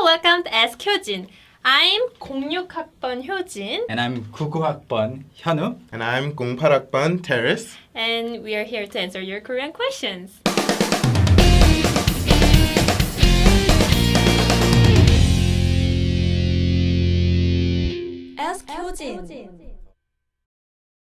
welcome to Ask Hyojin. I'm 06학번 Hyojin. And I'm 99학번 Hyunwoo. And I'm 08학번 Terris. And we are here to answer your Korean questions. Ask Hyojin.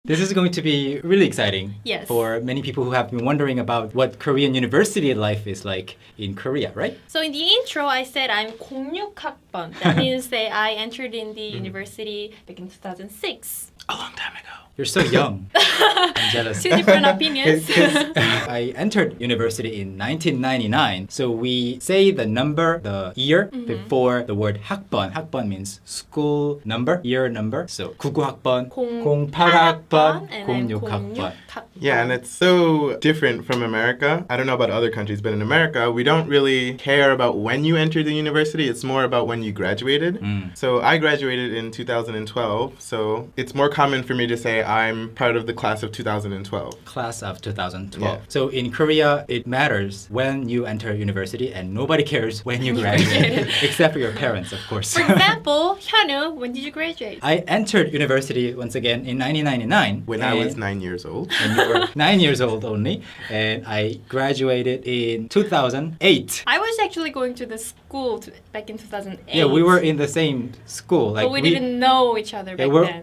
This is going to be really exciting Yes. for many people who have been wondering about what Korean university life is like in Korea, right? So in the intro, I said I'm 06학번. That means that I entered in the university back in 2006. A long time ago. You're so young. I'm jealous. Two different opinions. I entered university in 1999. So we say the number, the year before the word 학번. 학번 means school number, year number. So 99학번, 08학번, and then 06학번. Yeah, and it's so different from America. I don't know about other countries, but in America, we don't really care about when you entered the university. It's more about when you graduated. So I graduated in 2012. So it's more common for me to say I'm part of the class of 2012. Class of 2012. Yeah. So in Korea, it matters when you enter university and nobody cares when you graduate. Except for your parents, of course. For example, Hyunwoo, when did you graduate? I entered university once again in 1999. When I was 9 years old. And you were 9 years old only. And I graduated in 2008. I was actually going to the school back in 2008. Yeah, we were in the same school. But we didn't know each other back we're then.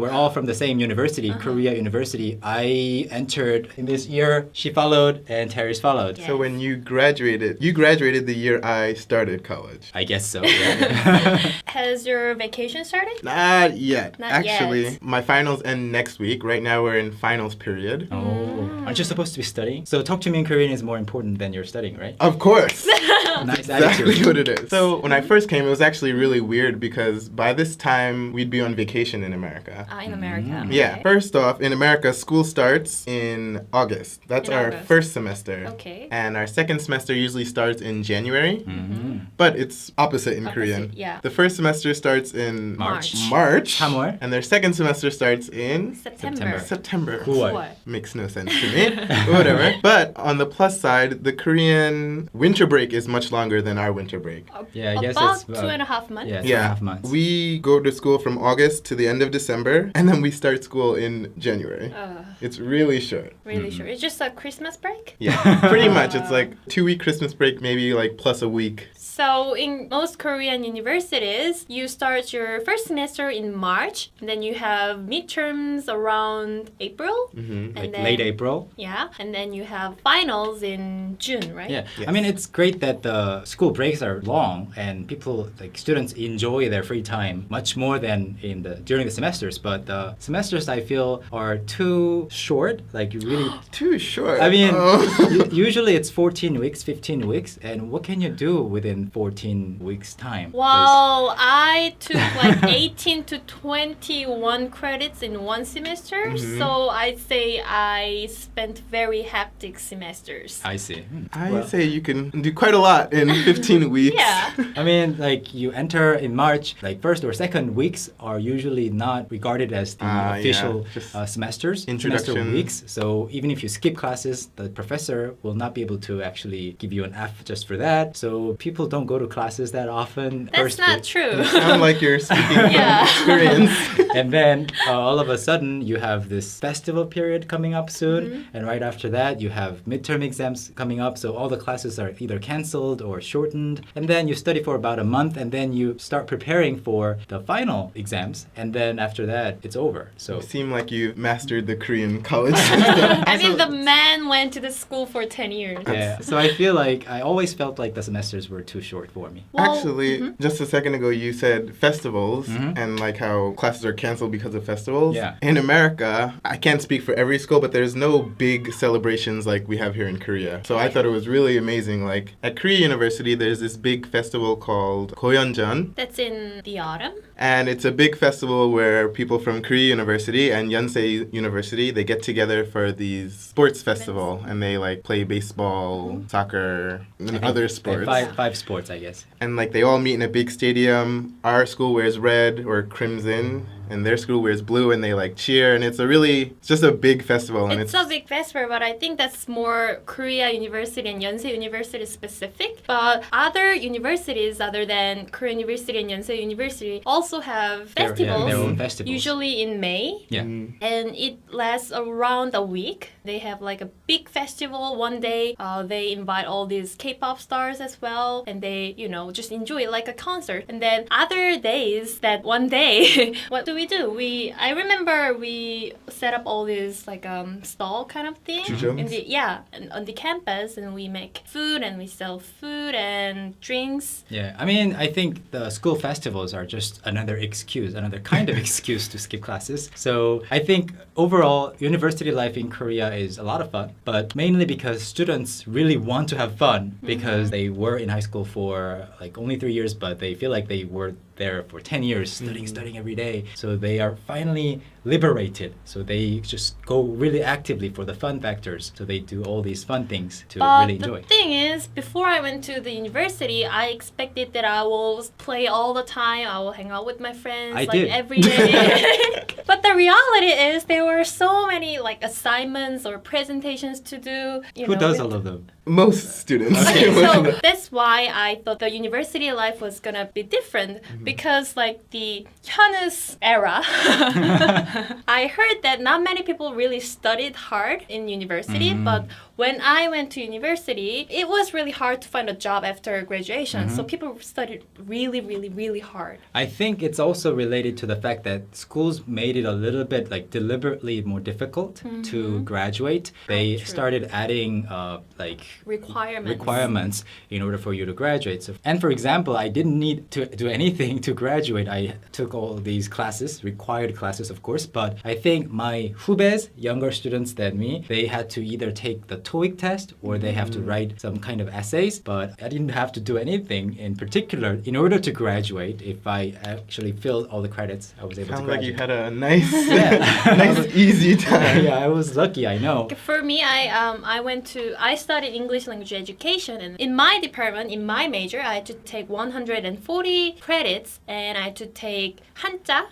we're all from the same university, Korea University. I entered in this year, she followed, and Terris followed. Yeah. So when you graduated the year I started college. I guess so. Yeah. Has your vacation started? Not yet. Not Actually, yet. my finals end next week. Right now we're in finals period. Oh, aren't you supposed to be studying? So Talk to Me in Korean is more important than you're studying, right? Of course. Nice Exactly attitude. what it is. So when I first came, it was actually really weird because by this time we'd be on vacation in America. In America. Yeah. Okay. First off, in America, school starts in August. That's In our August. first semester. Okay. And our second semester usually starts in January. But it's opposite in Korean. yeah. The first semester starts in March. March. 3월. And their second semester starts in September. September. 9월. Makes no sense to me. Whatever. But on the plus side, the Korean winter break is much longer than our winter break. Yeah, I guess About it's 2.5 months. Yeah, 2.5 months. We go to school from August to the end of December, and then we start school in January. It's really short. Really sure. It's just a Christmas break? Yeah, pretty much. It's like 2-week Christmas break, maybe like plus a week. So in most Korean universities, you start your first semester in March, and then you have midterms around April. And Like then, late April. Yeah, and then you have finals in June, right? Yeah, Yes. I mean it's great that the school breaks are long and people like students enjoy their free time much more than during the semesters. But the semesters I feel are too short. Like you really, Too short. I mean, Oh. usually it's 14 weeks, 15 weeks, and what can you do within 14 weeks time? 'Cause- Well, I took like 18 to 21 credits in one semester, so I'd say I spent very hectic semesters. I see. I say you can do quite a lot in 15 weeks. Yeah. I mean, like you enter in March, like first or second weeks are usually not regarded as the official just semester introduction. weeks. So even if you skip classes, the professor will not be able to actually give you an F just for that. So people don't go to classes that often. That's first not week. true. Sound like you're speaking Yeah. from experience. And then all of a sudden you have this festival period coming up soon, and right after that you have midterm exams coming up, so all the classes are either canceled or shortened, and then you study for about a month, and then you start preparing for the final exams, and then after that it's over. So You seem like you mastered the Korean college system. I mean, the man went to the school for 10 years. yeah, so I feel like I always felt like the semesters were too short for me. Well, Actually, just a second ago you said festivals and like how classes are canceled because of festivals. Yeah. In America, I can't speak for every school, but there's no big celebrations like we have here in Korea. So I thought it was really amazing. Like at Korea University, there's this big festival called Hyojin. That's in the autumn. And it's a big festival where people from Korea University and Yonsei University, they get together for these sports festival and they like play baseball, soccer, and other sports. Five sports, I guess. And like they all meet in a big stadium. Our school wears red or crimson and their school wears blue and they like cheer, and it's just a big festival. And It's a big festival, but I think that's more Korea University and Yonsei University specific. But other universities other than Korea University and Yonsei University also have festivals, their own festivals. usually in May. Yeah. And it lasts around a week. They have like a big festival one day. They invite all these K-pop stars as well, and they, just enjoy it like a concert. And then other days, that one day, what do? I remember we set up all these like stall kind of thing on the campus, and we make food and we sell food and drinks. Yeah, I mean, I think the school festivals are just another kind of excuse to skip classes. So I think overall, university life in Korea is a lot of fun, but mainly because students really want to have fun because they were in high school for like only 3 years, but they feel like they were there for 10 years studying every day. So they are finally liberated. So they just go really actively for the fun factors. So they do all these fun things to really enjoy. The thing is, before I went to the university, I expected that I will play all the time. I will hang out with my friends every day. But the reality is there were so many like assignments or presentations to do. Who does all of them? Most students. So that's why I thought the university life was gonna be different because like the Hyunwoo's era, I heard that not many people really studied hard in university, but when I went to university, it was really hard to find a job after graduation. So people studied really, really, really hard. I think it's also related to the fact that schools made it a little bit like deliberately more difficult to graduate. They started adding requirements in order for you to graduate. So, and for example, I didn't need to do anything to graduate. I took all these classes, required classes of course, but I think my 후배s, younger students than me, they had to either take the TOEIC test or they have to write some kind of essays, but I didn't have to do anything in particular in order to graduate. If I actually filled all the credits, I was able to graduate. Sounds like you had a nice easy time. Yeah, I was lucky, I know. For me, I studied English language education, and in my department, in my major, I had to take 140 credits, and I had to take Hanja,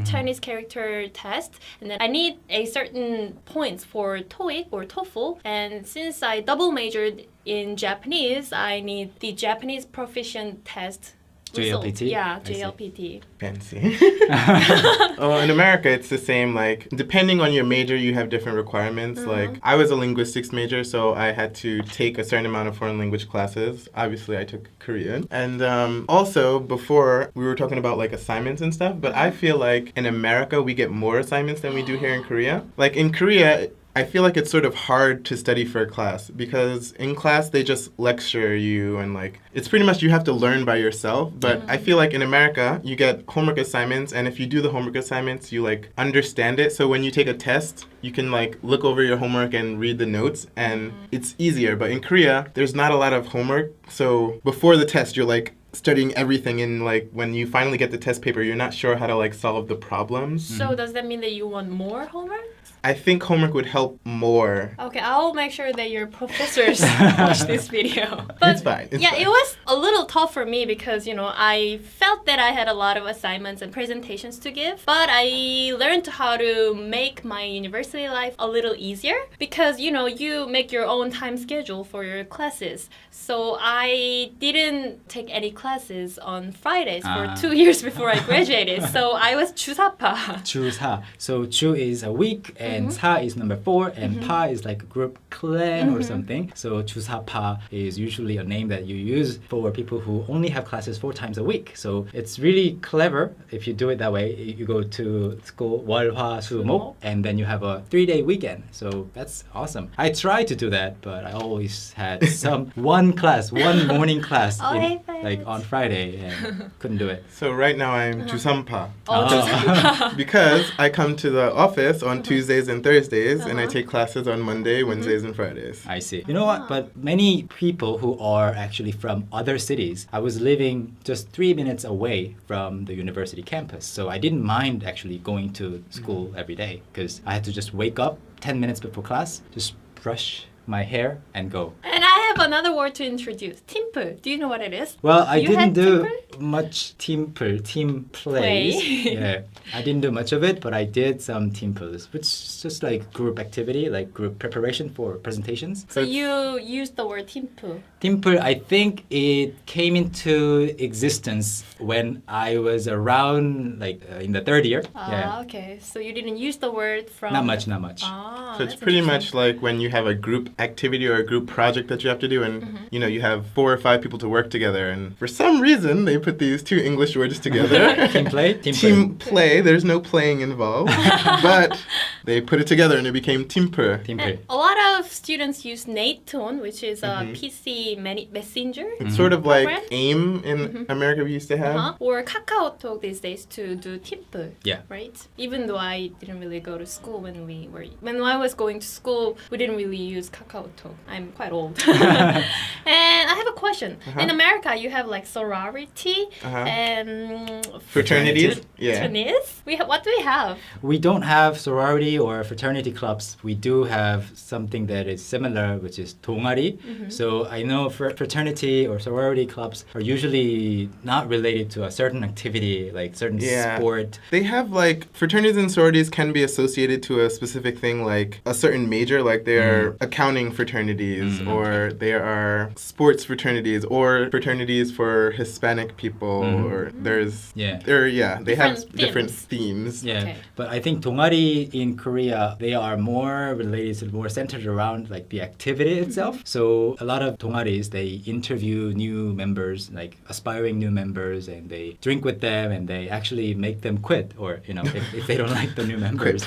Chinese character test, and then I need a certain points for TOEIC or TOEFL, and since I double majored in Japanese, I need the Japanese proficient test. JLPT? Yeah, JLPT. Fancy. In America, it's the same. Like, depending on your major, you have different requirements. Like, I was a linguistics major, so I had to take a certain amount of foreign language classes. Obviously, I took Korean. And also, before, we were talking about, like, assignments and stuff, but I feel like in America, we get more assignments than we do here in Korea. Like, in Korea, I feel like it's sort of hard to study for a class because in class they just lecture you and like it's pretty much you have to learn by yourself. But I feel like in America you get homework assignments, and if you do the homework assignments you like understand it. So when you take a test you can like look over your homework and read the notes and it's easier. But in Korea there's not a lot of homework, so before the test you're like studying everything, and like when you finally get the test paper you're not sure how to like solve the problems. So does that mean that you want more homework? I think homework would help more. Okay, I'll make sure that your professors watch this video. But it's fine. It was a little tough for me because, I felt that I had a lot of assignments and presentations to give. But I learned how to make my university life a little easier because, you make your own time schedule for your classes. So I didn't take any classes on Fridays for 2 years before I graduated. So I was 주사파. 주사. So 주 is a week and 사 is number 4 and 파 is like a group clan or something. So 주사파 is usually a name that you use for people who only have classes 4 times a week. So it's really clever if you do it that way. You go to school 월, 화, 수, 목, and then you have a 3-day weekend. So that's awesome. I tried to do that, but I always had one morning class on Friday and couldn't do it. So right now I'm 주삼파. Because I come to the office on Tuesdays and Thursdays and I take classes on Monday, Wednesdays and Fridays. I see. You know what? But many people who are actually from other cities, I was living just 3 minutes away from the university campus. So I didn't mind actually going to school every day because I had to just wake up 10 minutes before class, just brush my hair and go. And I have another word to introduce. 팀플. Do you know what it is? Well, I You didn't had do timple? much team plays. Yeah, I didn't do much of it, but I did some team pulls, which is just like group activity, like group preparation for presentations. So you used the word 팀플. Team pull, I think it came into existence when I was around like in the third year. Ah, okay. So you didn't use the word from... Not much. Ah, So it's that's pretty interesting. much like when you have a group activity or a group project that you have to do, and you know you have 4 or 5 people to work together, and for some reason they put these 2 English words together. Team play? Team play. There's no playing involved, but they put it together and it became 팀플. Team And play. a lot of students use Tone, which is a PC messenger. It's sort of like Program? AIM in America we used to have. Or KakaoTalk these days to do 팀플. Yeah. Right? Even though I didn't really go to school when I was going to school, we didn't really use KakaoTalk. I'm quite old. And I have a question. In America, you have like sorority and Fraternities. Yeah. fraternities. What do we have? We don't have sorority or fraternity clubs. We do have something that is similar, which is 동아리. So I know fraternity or sorority clubs are usually not related to a certain activity, like certain Yeah. sport. They have like fraternities and sororities can be associated to a specific thing, like a certain major, like they are accounting fraternities, or they are sports fraternities, or fraternities for Hispanic people, or they have different themes. Yeah, Okay. but I think 동아리 in Korea, they are more related, more centered around like the activity itself. So a lot of 동아리s, they interview new members, like aspiring new members, and they drink with them, and they actually make them quit, or if they don't like the new members.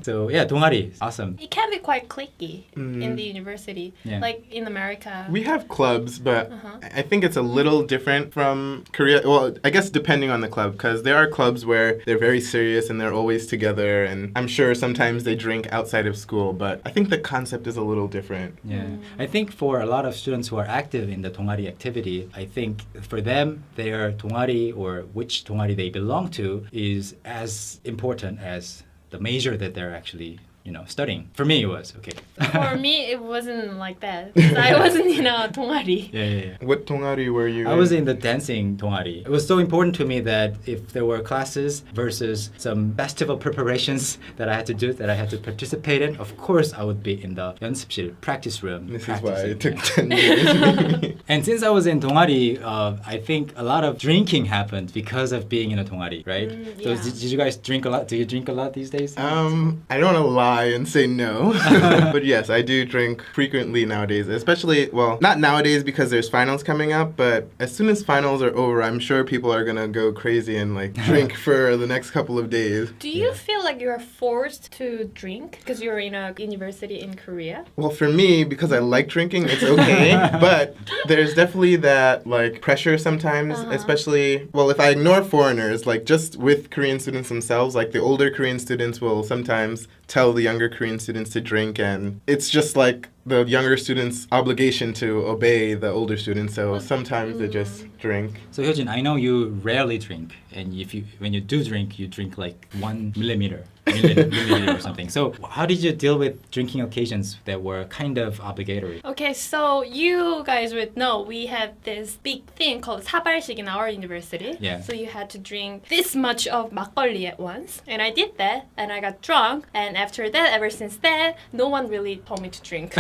So yeah, 동아리, awesome. It can be quite cliquey in the university. Yeah. Like in America. We have clubs, but I think it's a little different from Korea. Well, I guess depending on the club, because there are clubs where they're very serious and they're always together, and I'm sure sometimes they drink outside of school, but I think the concept is a little different. Yeah, I think for a lot of students who are active in the 동아리 activity, I think for them, their 동아리 or which 동아리 they belong to is as important as the major that they're actually studying. For me, it was okay. For me, it wasn't like that. 'Cause I wasn't in a 동아리. Yeah. What 동아리 were you I was in the dancing 동아리. It was so important to me that if there were classes versus some festival preparations that I had to do, that I had to participate in, of course I would be in the 연습실, practice room. This is why it practicing. took 10 years. And since I was in 동아리, I think a lot of drinking happened because of being in a 동아리, right? So yeah. did you guys drink a lot? Do you drink a lot these days? I don't want to lie and say no, but yes, I do drink frequently nowadays, especially, well, not nowadays because there's finals coming up, but as soon as finals are over, I'm sure people are going to go crazy and like drink for the next couple of days. Do you feel like you're forced to drink because you're in a university in Korea? Well, for me, because I like drinking, it's okay, but there's definitely that like pressure sometimes, especially, well, if I ignore foreigners, like just with Korean students themselves, like the older Korean students will sometimes tell the younger Korean students to drink, and it's just like the younger students' obligation to obey the older students, so sometimes they just drink. So Hyojin, I know you rarely drink, and when you do drink, you drink like 1 milliliter or something. So how did you deal with drinking occasions that were kind of obligatory? Okay, so you guys would know we have this big thing called 사발식 in our university. Yeah. So you had to drink this much of 막걸리 at once. And I did that, and I got drunk. And after that, ever since then, no one really told me to drink.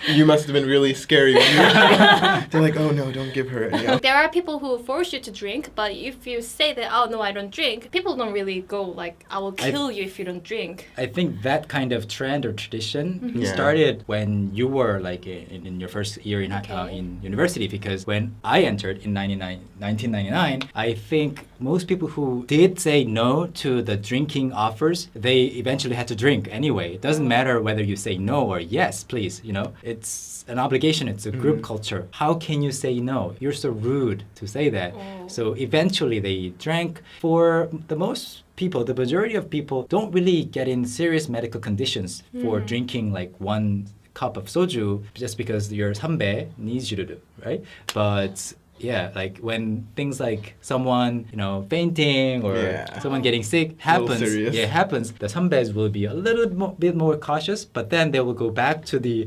You must have been really scary. They're like, oh no, don't give her any. There are people who force you to drink, but if you say that, oh no, I don't drink, people don't really go like, I will kill you if you don't drink. I think that kind of trend or tradition Yeah. started when you were like in your first year in university, because when I entered in 1999, I think most people who did say no to the drinking offers, they eventually had to drink anyway. It doesn't matter whether you say no or yes, please, it's an obligation, it's a group culture. How can you say no? You're so rude to say that. So eventually they drank. For the most people, the majority of people don't really get in serious medical conditions for drinking like 1 cup of soju just because your Sunbed needs you to do, right? But Yeah, like when things like someone, fainting or Yeah. someone getting sick little happens. serious. Yeah, it happens. The sunbeds will be a bit more cautious, but then they will go back to the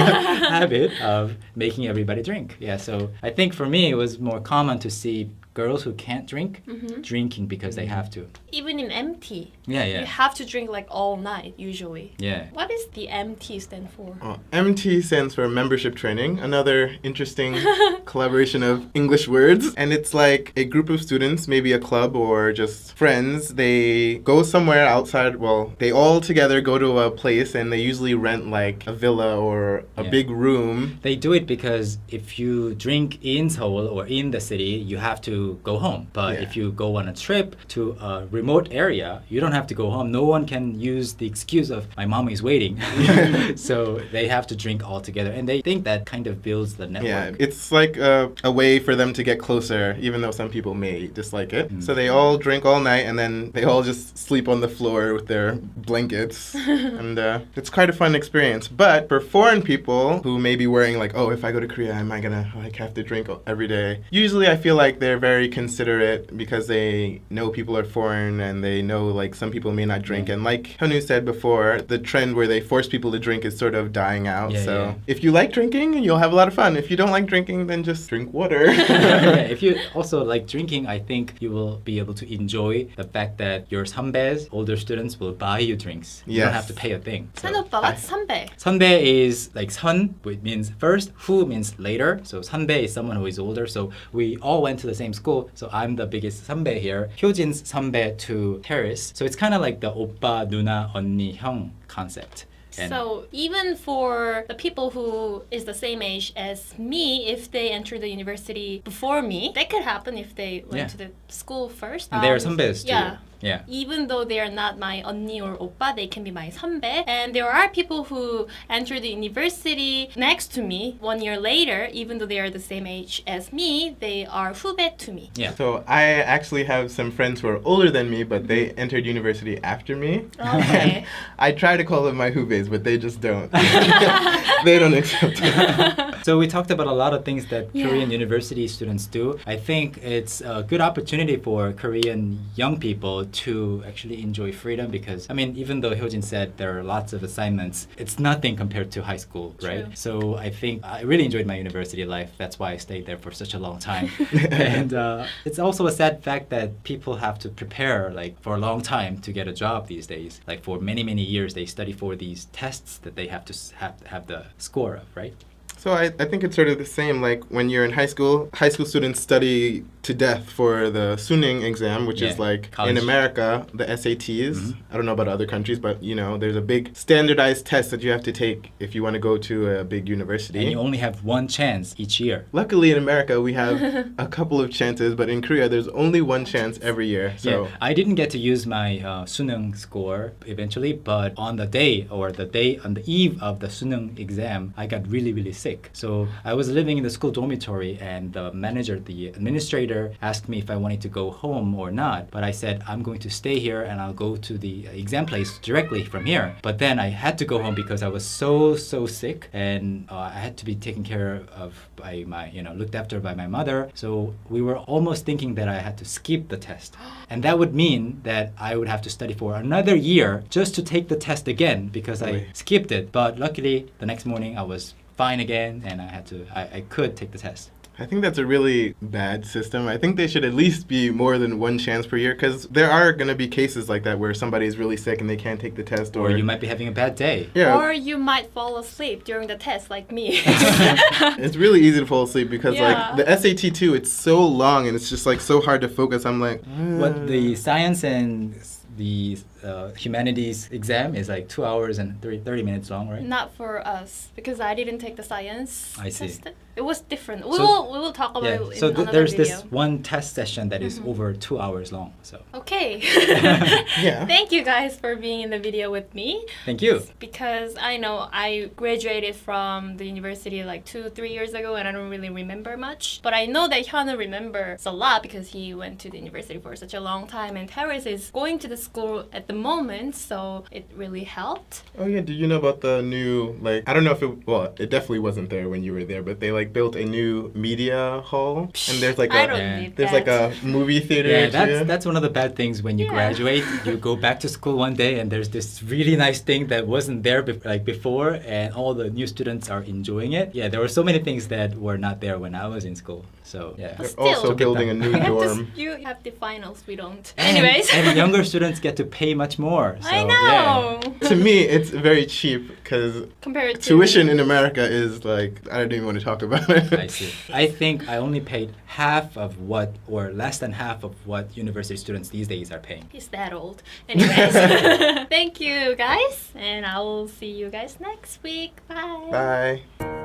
habit of making everybody drink. Yeah, so I think for me it was more common to see girls who can't drink drinking because they have to. Even in MT, Yeah, you yeah. have to drink like all night usually. Yeah. What is the MT stand for? MT stands for membership training, another interesting collaboration of English words. And it's like a group of students, maybe a club or just friends. They go somewhere outside. Well, they all together go to a place and they usually rent like a villa or a Yeah. big room. They do it because if you drink in Seoul or in the city, you have to go home. But Yeah. if you go on a trip to a remote area, you don't have to go home. No one can use the excuse of my mom is waiting. So they have to drink all together. And they think that kind of builds the network. Yeah, it's like a way for them to get closer, even though some people may dislike it. So they all drink all night and then they all just sleep on the floor with their blankets. And it's quite a fun experience. But for foreign people who may be worrying like, oh, if I go to Korea, am I gonna have to drink every day? Usually I feel like they're very considerate because they know people are foreign and they know like some people may not drink. And like Hyunwoo said before, the trend where they force people to drink is sort of dying out. Yeah, so yeah. if you like drinking, you'll have a lot of fun. If you don't like drinking, then just drink water. Yeah, if you also like drinking, I think you will be able to enjoy the fact that your 선배s, older students, will buy you drinks. You don't Yes. have to pay a thing. So. 산오빠, what's 선배? 선배 is like 선, which means first, 후 means later. So 선배 is someone who is older. So we all went to the same school. So I'm the biggest 선배 here. Hyojin's 선배 to Terris. So it's kind of like the 오빠, 누나, 언니, 형 concept. And So even for the people who is the same age as me, if they enter the university before me, that could happen if they went Yeah. to the school first. they are 선배s too. Yeah. Yeah. Even though they are not my 언니 or 오빠, they can be my 선배. And there are people who enter the university next to me 1 year later, even though they are the same age as me, they are 후배 to me. Yeah. So I actually have some friends who are older than me, but they entered university after me. Okay. I try to call them my hubes, but they just don't. They don't accept it. So we talked about a lot of things that Yeah. Korean university students do. I think it's a good opportunity for Korean young people to actually enjoy freedom because, I mean, even though Hyojin said there are lots of assignments, it's nothing compared to high school, right? True. So I think I really enjoyed my university life. That's why I stayed there for such a long time. And it's also a sad fact that people have to prepare like for a long time to get a job these days. Like for many, many years, they study for these tests that they have to have the score of, right? So I think it's sort of the same. Like when you're in high school students study to death for the Suning exam, which is Yeah, like college. in America, the SATs. I don't know about other countries, but you know, there's a big standardized test that you have to take if you want to go to a big university. And you only have one chance each year. Luckily in America, we have a couple of chances, but in Korea, there's only one chance every year. So Yeah, I didn't get to use my 수능 score eventually, but on the day on the eve of the 수능 exam, I got really, really sick. So I was living in the school dormitory and the administrator asked me if I wanted to go home or not. But I said, I'm going to stay here and I'll go to the exam place directly from here. But then I had to go home because I was so sick and I had to be taken care of by looked after by my mother. So we were almost thinking that I had to skip the test. And that would mean that I would have to study for another year just to take the test again because I skipped it. But luckily, the next morning I was fine again and I could take the test. I think that's a really bad system. I think they should at least be more than one chance per year because there are going to be cases like that where somebody is really sick and they can't take the test. Or you might be having a bad day. Yeah. Or you might fall asleep during the test like me. It's really easy to fall asleep because Yeah. like the SAT too, it's so long and it's just like so hard to focus. I'm like, What the science and the humanities exam is like 2 hours and 30 minutes long, right? Not for us because I didn't take the science I see. test. It was different. We So- will talk about Yeah. it So in another there's video. this one test session that is over 2 hours long. So Okay. Yeah. Thank you guys for being in the video with me. thank you. Because I know I graduated from the university like 2-3 years ago and I don't really remember much. But I know that Hyunwoo remembers a lot because he went to the university for such a long time and Terris is going to the school at the moment, so it really helped. Oh yeah, do you know about the new, like, I don't know if it definitely wasn't there when you were there, but they like built a new media hall, and there's like I a don't need there's that. like a movie theater. Yeah, that's one of the bad things when you Yeah. graduate. You go back to school one day and there's this really nice thing that wasn't there before, and all the new students are enjoying it. Yeah, there were so many things that were not there when I was in school. So yeah. But They're also still. building a new dorm. You have the finals, we don't. And- Anyways. and younger students get to pay much more. So, I know. Yeah. To me, it's very cheap because Compared to tuition in America is like, I don't even want to talk about it. I see. I think I only paid half of what, or less than half of what university students these days are paying. He's that old. Anyways. Thank you guys, and I will see you guys next week. Bye. Bye.